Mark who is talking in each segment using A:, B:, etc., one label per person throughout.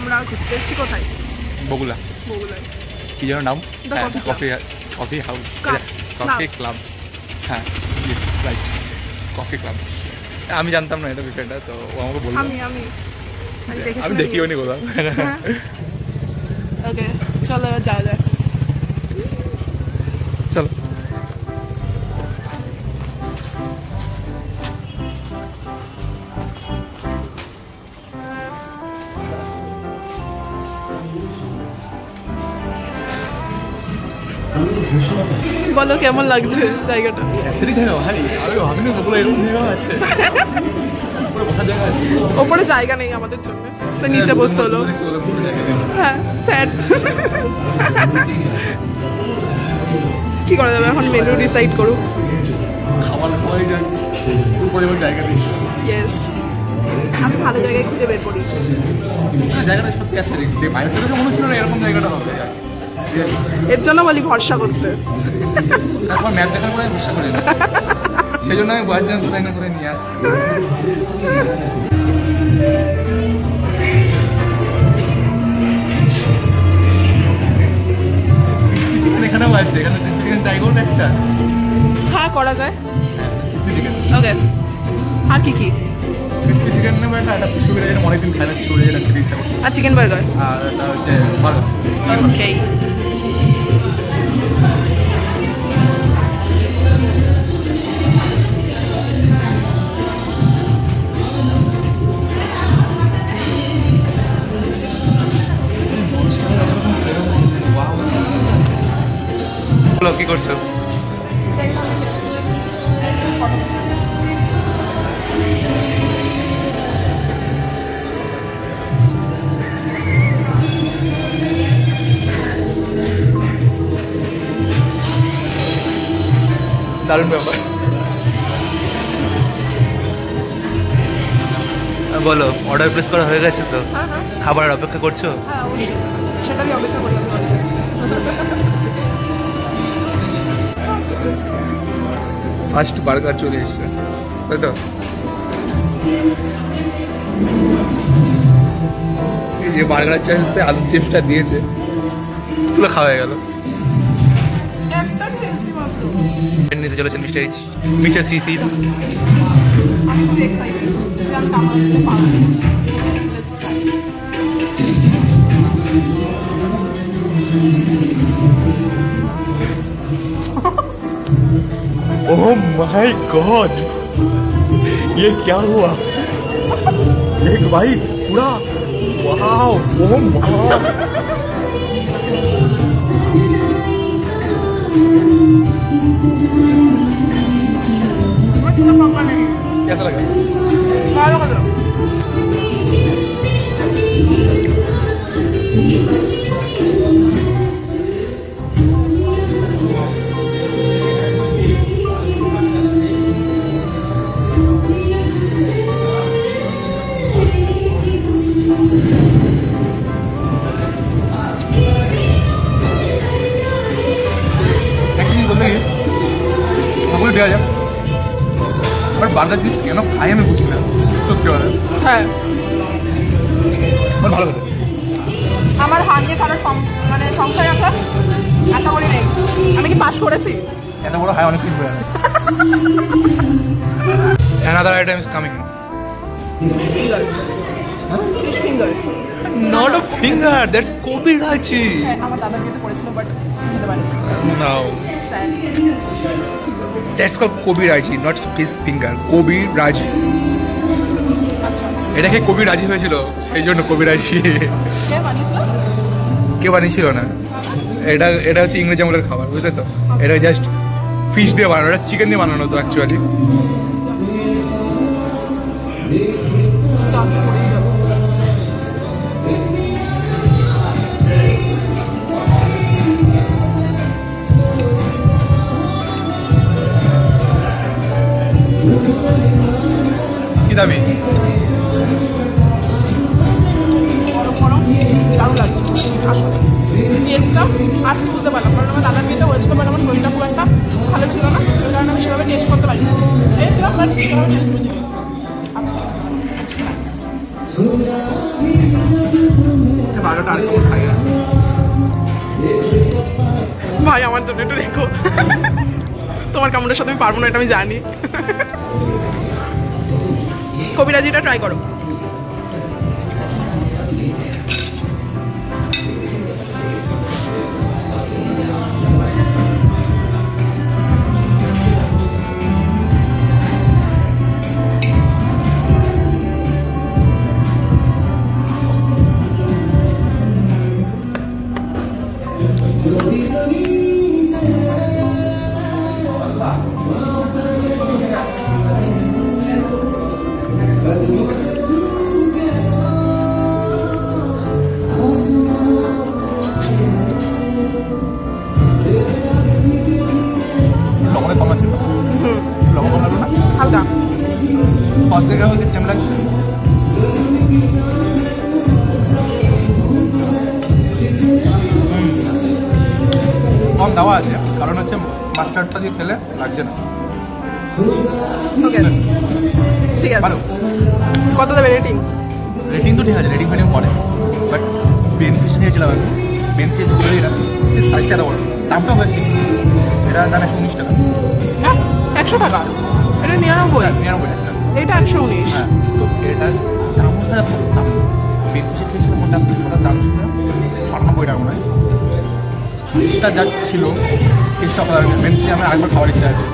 A: আমরা ঘুরতে এসেছি কোথায়?
B: বগুলা।
A: বগুলায়।
B: কি যেন নাম? Coffee house, coffee club. হ্যাঁ রাইট, কফি ক্লাব। আমি জানতাম না এটা বিষয়টা, তো ও আমাকে বললো। আমি দেখিও নি কোথাও।
A: ওকে চলো এবার যাওয়া যাক।
B: চলো।
A: বলো কেমন লাগছে জায়গাটা? ওপরে জায়গা নেই আমাদের জন্য, নিচে বসতে হলো। হ্যাঁ স্যাড। কি করা যাবে এখন? মেনু ডিসাইড করুক। ইয়েস, আমি ভালো জায়গায় খুঁজে বের করি।
B: জায়গাটা সত্যি আসতে বাইরে থেকে মনে হচ্ছিল না এরকম জায়গাটা হবে।
A: এর জন্য বলি ভরসা করতে।
B: আমার ম্যাপ দেখার পরে ভরসা করি না, সেই জন্য আমি বাইরে জায়গা করে নিয়ে আসছি। এখানেও আছে, এখানে চিকেন ট্রাই করুন একটা।
A: হ্যাঁ করা যায়। ওকে, আর কি কি?
B: ক্রিসপি চিকেন নেবো একটা, ফিশ কবি যেটা অনেকদিন খাই না, ফিশ কবি যেটা খেতে ইচ্ছা করছে।
A: আর চিকেন বার্গার।
B: আর এটা হচ্ছে বার্গার।
A: ওকে।
B: বলো কি করছো? দারুণ ব্যাপার। বলো, অর্ডার প্লেস করা হয়ে গেছে তো? খাবারের অপেক্ষা করছো?
A: সেটারই অপেক্ষা করলাম।
B: ফার্স্ট বার্গার চলে এসছে, তাই তো? এই যে বার্গার চাইতে আলু চিপসটা দিয়েছে, পুরো খাওয়া হয়ে গেল। নিতে চলেছেন মিস্টার সিসি।
A: আমি খুব এক্সাইটেড।
B: ओह माय गॉड, ये क्या हुआ? एक बाइट पूरा, वाओ, ओह माय। कैसा लगा? দেওয়া যায়, বাট বার্গার যদি কেন খাই আমি বুঝি না সত্যি কথা।
A: হ্যাঁ
B: ভালো কথা।
A: আমার হাত দিয়ে খাবার মানে সংশয় আছে, আশা করি নেই। আমি কি পাস করেছি?
B: এত বড় হাই অনেক কিছু। Another item is coming.
A: Finger. Fish finger.
B: Not a finger, that's Kobe Raji.
A: হ্যাঁ আমার দাদা খেতে করেছিল বাট খেতে পারিনি।
B: No.
A: Sad.
B: That's called Kobe Raji, not fish finger. Kobe Raji.
A: আচ্ছা।
B: এটাকে কবি রাজি হয়েছিল, সেই জন্য কবি রাজি।
A: কে বানিয়েছিল?
B: কেউ বানিয়েছিল না। এটা হচ্ছে ইংরেজি আমলের খাবার, বুঝলে তো? এটা জাস্ট ফিশ দিয়ে বানানো, এটা চিকেন দিয়ে বানানো তো অ্যাকচুয়ালি। কি দাবি?
A: দারুণ লাগছে আসলে টেস্টটা। আজকে বুঝতে পারলাম, কারণ আমার দাদার বিয়েতে হয়েছিল, বাট আমার শরীরটা খুব একটা ভালো ছিল না, ওই কারণে আমি সেভাবে টেস্ট করতে পারিনি। খেয়েছিলাম বাট সেভাবে টেস্ট বুঝিনি। আচ্ছা
B: জায়গাটা আরেকটু খাই।
A: ভাই আমার জন্য একটু রেখো, তোমার কামড়ের সাথে আমি পারবো না, এটা আমি জানি। কবিরাজিটা ট্রাই করো।
B: লবণের কম আছে, লবণ কম লাগলো না
A: হালকা
B: অর্ধেকের মধ্যে সেম লাগছে। কম দেওয়া আছে, কারণ হচ্ছে মাস্টার্ডটা দিয়ে খেলে লাগছে না।
A: ওকে ঠিক আছে,
B: ভালো।
A: কত দেবে রেটিং?
B: রেটিং তো ঠিক আছে, রেটিং ফেটিং পরে, বাট বেনফিস নিয়েছিলাম আমি। বেনফিস বলে এটা সাইজটা এত বড়, দামটা হয়েছে এটা দাম 119 টাকা।
A: 100 টাকা? এটা 99,
B: 99 টাকা।
A: এটা 119।
B: হ্যাঁ, তো এটা দাম খারাপ দাম। বেনফিসে খেয়েছিলাম মোটামুটি ওটার দাম ছিল 98 টাকা মনে হয়। এটা যা ছিল টেস্টটা ভালো লাগে। বেনফিসে আমার আরেকবার খাওয়ার ইচ্ছা আছে,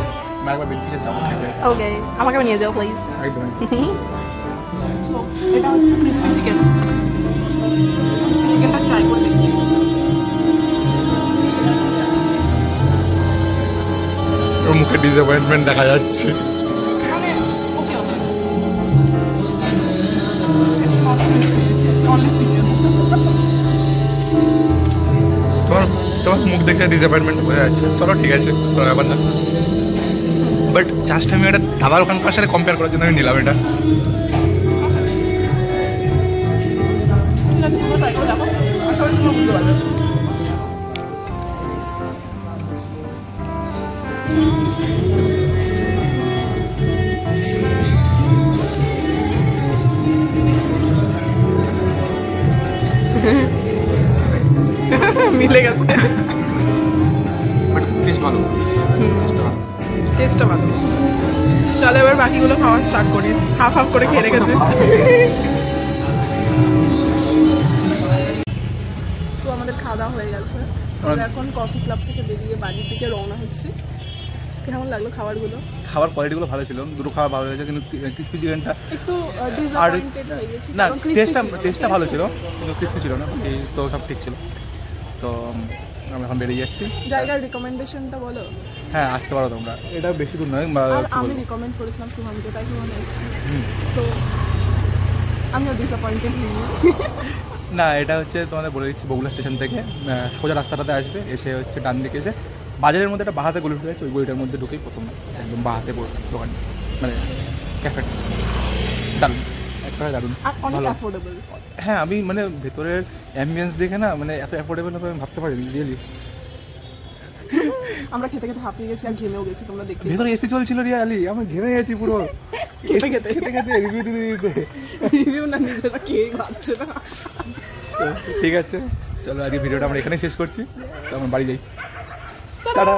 B: আমি আরেকবার বেনফিসে যাবো খেতে।
A: ওকে, আমাকে নিয়ে যাও প্লিজ।
B: একদম।
A: এটা হচ্ছে ক্রিসপি চিকেন, ক্রিসপি চিকেনটা ট্রাই করে দেখি।
B: ওর মুখে ডিসঅ্যাপয়েন্টমেন্ট দেখা যাচ্ছে।
A: মানে okay okay, it's not crispy, only chicken.
B: তোমার মুখ দেখে ডিসঅ্যাপয়েন্টমেন্ট বোঝা যাচ্ছে। চলো ঠিক আছে, কোনো ব্যাপার না। বাট জাস্ট আমি এটা দাদার ওখানকার সাথে কম্পেয়ার করার জন্য আমি নিলাম এটা।
A: ঠিক আছে, তোমরা ট্রাই করে দেখো, আশা করি তোমরা বুঝতে পারবে। মিলে গেছে,
B: বাট টেস্ট ভালো,
A: টেস্টটা ভালো। চলো এবার বাকিগুলো খাওয়া স্টার্ট করি। হাফ হাফ করে খেয়ে রেখেছে। তো আমাদের খাওয়া দাওয়া হয়ে গেছে, আমরা এখন কফি ক্লাব থেকে বেরিয়ে বাড়ির দিকে রওনা হচ্ছি। কেমন লাগলো খাবারগুলো?
B: খাবার কোয়ালিটিগুলো ভালো ছিল, দুটো খাবার ভালো হয়েছে, কিন্তু ক্রিসপি চিকেনটা
A: একটু ডিসঅ্যাপয়েন্টেড হয়ে গেছি,
B: না,
A: কারণ crispy ছিল।
B: টেস্টটা ভালো ছিল কিন্তু ক্রিসপি ছিল না, এই তো সব ঠিক ছিল। তো আমরা এখন বেরিয়ে যাচ্ছি।
A: জায়গার রিকমেন্ডেশনটা বলো।
B: হ্যাঁ, আসতে পারো তোমরা, এটা বেশি দূর নয়।
A: আর আমি রিকমেন্ড করেছিলাম সুহানকে, তাই সুহান এসেছি, তো আমিও ডিসঅ্যাপয়েন্টেড হইনি।
B: না, এটা হচ্ছে তোমাদের বলে দিচ্ছি, বগুলা স্টেশন থেকে সোজা রাস্তাটাতে আসবে, এসে হচ্ছে ডান দিকে এসে বাজারের মধ্যে একটা বাহাতে গলি ঢুকে আছে, ওই গলিটার মধ্যে ঢুকেই প্রথম একদম বাহাতে দোকান, মানে ক্যাফেটা দারুণ, একটা দারুণ
A: আর অনেক
B: ভালো।
A: অ্যাফোর্ডেবল।
B: হ্যাঁ, আমি মানে ভেতরের অ্যাম্বিয়েন্স দেখে না, মানে এত অ্যাফোর্ডেবল হবে আমি ভাবতে পারিনি রিয়েলি।
A: আমরা খেতে খেতে হাঁপিয়ে গেছি আর ঘেমেও গেছি, তোমরা দেখতে।
B: ভেতরে এসি চলছিল রিয়ালি, আমি ঘেমে গেছি পুরো
A: খেতে খেতে
B: খেতে খেতে রিভিউ দিতে দিতে।
A: রিভিউ না, নিজেরা খেয়ে খাচ্ছে না।
B: তো ঠিক আছে, চলো আজকে ভিডিওটা আমরা এখানেই শেষ করছি, তো আমরা বাড়ি যাই। টাটা।